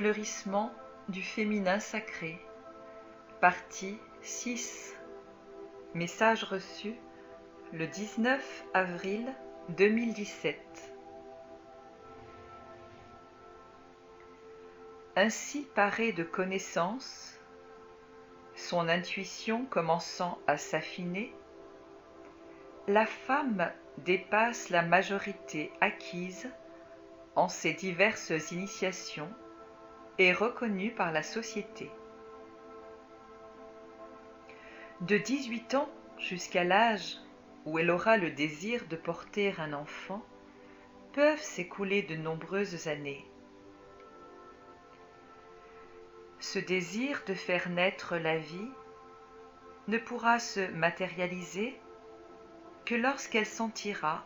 fleurissement du féminin sacré. Partie 6. Message reçu le 19 avril 2017. Ainsi parée de connaissances, son intuition commençant à s'affiner, la femme dépasse la majorité acquise en ses diverses initiations et reconnue par la société. De 18 ans jusqu'à l'âge où elle aura le désir de porter un enfant, peuvent s'écouler de nombreuses années. Ce désir de faire naître la vie ne pourra se matérialiser que lorsqu'elle sentira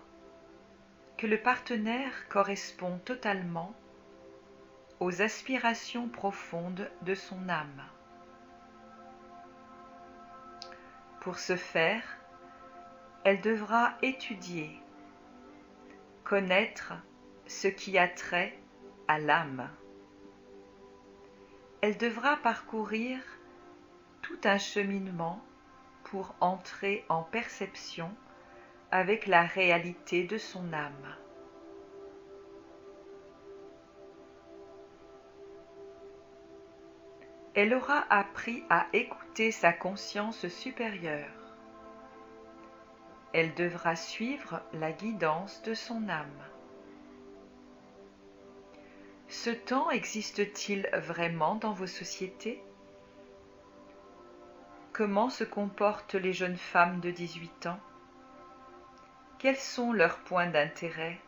que le partenaire correspond totalement aux aspirations profondes de son âme. Pour ce faire, elle devra étudier, connaître ce qui a trait à l'âme. Elle devra parcourir tout un cheminement pour entrer en perception avec la réalité de son âme. Elle aura appris à écouter sa conscience supérieure. Elle devra suivre la guidance de son âme. Ce temps existe-t-il vraiment dans vos sociétés? Comment se comportent les jeunes femmes de 18 ans? Quels sont leurs points d'intérêt?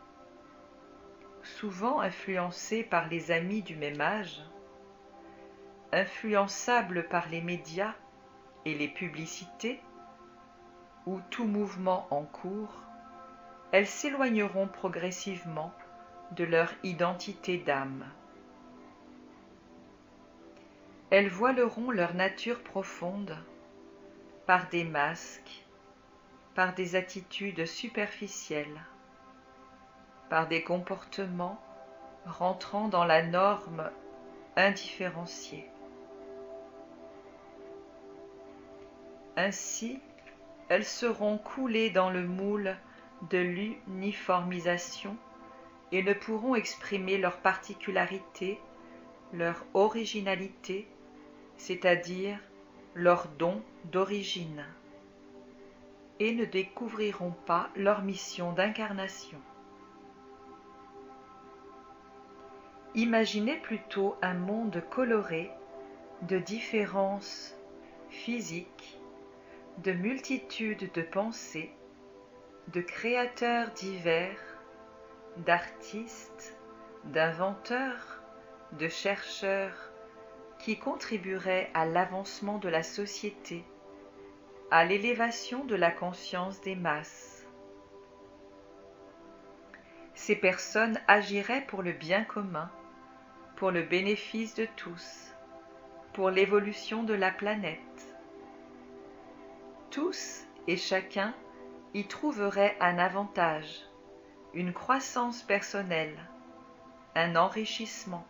Souvent influencés par les amis du même âge, influençables par les médias et les publicités, ou tout mouvement en cours, elles s'éloigneront progressivement de leur identité d'âme. Elles voileront leur nature profonde par des masques, par des attitudes superficielles, par des comportements rentrant dans la norme indifférenciée. Ainsi, elles seront coulées dans le moule de l'uniformisation et ne pourront exprimer leur particularité, leur originalité, c'est-à-dire leur don d'origine, et ne découvriront pas leur mission d'incarnation. Imaginez plutôt un monde coloré de différences physiques, de multitudes de pensées, de créateurs divers, d'artistes, d'inventeurs, de chercheurs qui contribueraient à l'avancement de la société, à l'élévation de la conscience des masses. Ces personnes agiraient pour le bien commun, pour le bénéfice de tous, pour l'évolution de la planète. Tous et chacun y trouveraient un avantage, une croissance personnelle, un enrichissement.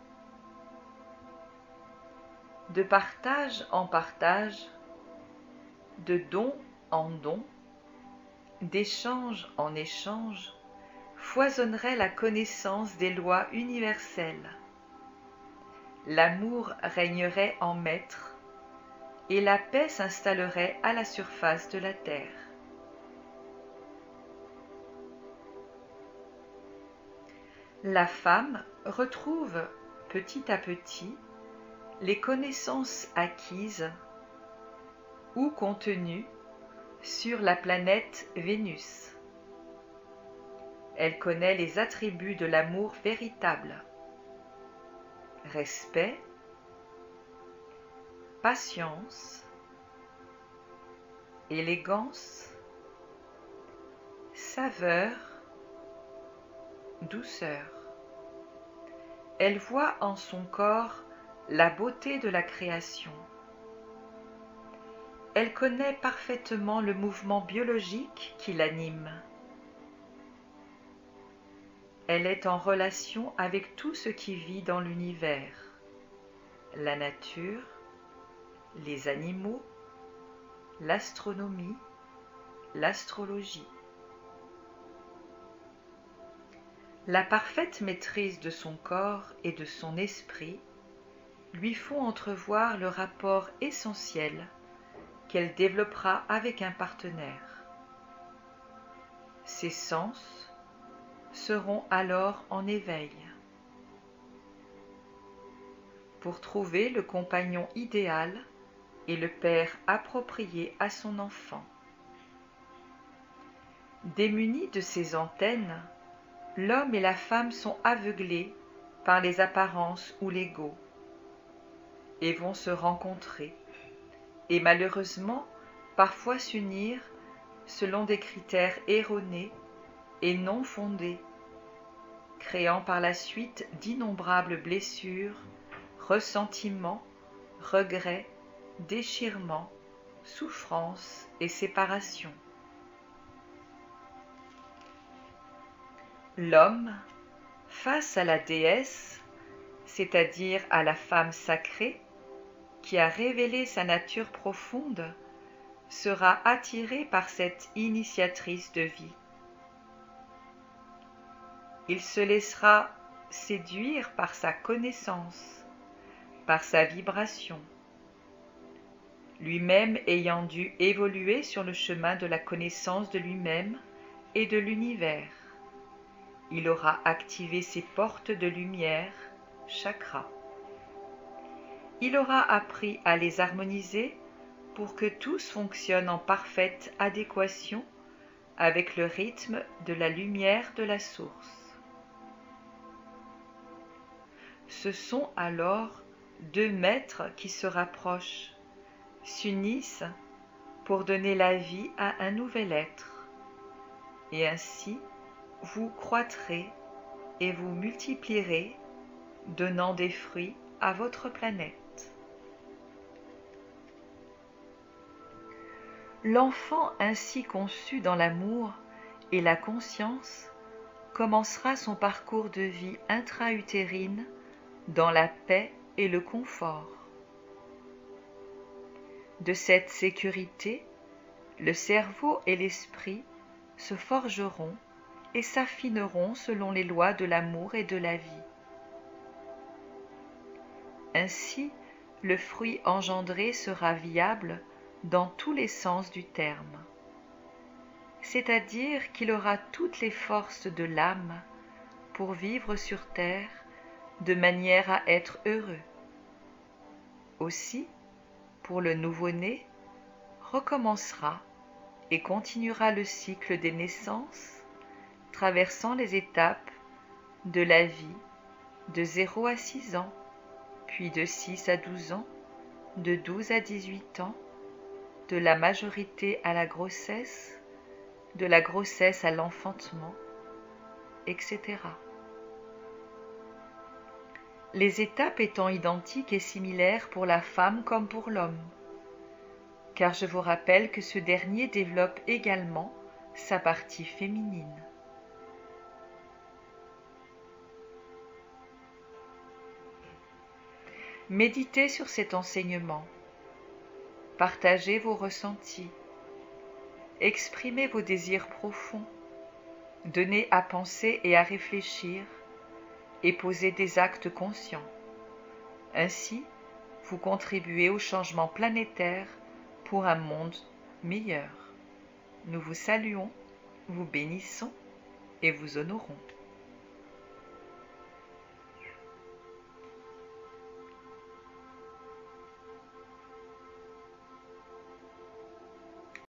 De partage en partage, de don en don, d'échange en échange, foisonnerait la connaissance des lois universelles. L'amour régnerait en maître et la paix s'installerait à la surface de la terre. La femme retrouve petit à petit les connaissances acquises ou contenues sur la planète Vénus. Elle connaît les attributs de l'amour véritable: respect, patience, élégance, saveur, douceur. Elle voit en son corps la beauté de la création. Elle connaît parfaitement le mouvement biologique qui l'anime. Elle est en relation avec tout ce qui vit dans l'univers. la nature, les animaux, l'astronomie, l'astrologie. La parfaite maîtrise de son corps et de son esprit lui font entrevoir le rapport essentiel qu'elle développera avec un partenaire. Ses sens seront alors en éveil. Pour trouver le compagnon idéal et le père approprié à son enfant. Démunis de ces antennes, l'homme et la femme sont aveuglés par les apparences ou l'ego et vont se rencontrer et malheureusement parfois s'unir selon des critères erronés et non fondés, créant par la suite d'innombrables blessures, ressentiments, regrets, déchirements, souffrances et séparations. L'homme, face à la déesse, c'est-à-dire à la femme sacrée, qui a révélé sa nature profonde, sera attiré par cette initiatrice de vie. Il se laissera séduire par sa connaissance, par sa vibration, lui-même ayant dû évoluer sur le chemin de la connaissance de lui-même et de l'univers. Il aura activé ses portes de lumière, chakras. Il aura appris à les harmoniser pour que tous fonctionnent en parfaite adéquation avec le rythme de la lumière de la source. Ce sont alors deux maîtres qui se rapprochent, s'unissent pour donner la vie à un nouvel être, et ainsi vous croîtrez et vous multiplierez, donnant des fruits à votre planète. L'enfant ainsi conçu dans l'amour et la conscience commencera son parcours de vie intra-utérine dans la paix et le confort. De cette sécurité, le cerveau et l'esprit se forgeront et s'affineront selon les lois de l'amour et de la vie. Ainsi, le fruit engendré sera viable dans tous les sens du terme, c'est-à-dire qu'il aura toutes les forces de l'âme pour vivre sur terre de manière à être heureux. Aussi, pour le nouveau-né, recommencera et continuera le cycle des naissances, traversant les étapes de la vie de 0 à 6 ans, puis de 6 à 12 ans, de 12 à 18 ans, de la majorité à la grossesse, de la grossesse à l'enfantement, etc. Les étapes étant identiques et similaires pour la femme comme pour l'homme, car je vous rappelle que ce dernier développe également sa partie féminine. Méditez sur cet enseignement, partagez vos ressentis, exprimez vos désirs profonds, donnez à penser et à réfléchir, et posez des actes conscients. Ainsi, vous contribuez au changement planétaire pour un monde meilleur. Nous vous saluons, vous bénissons et vous honorons.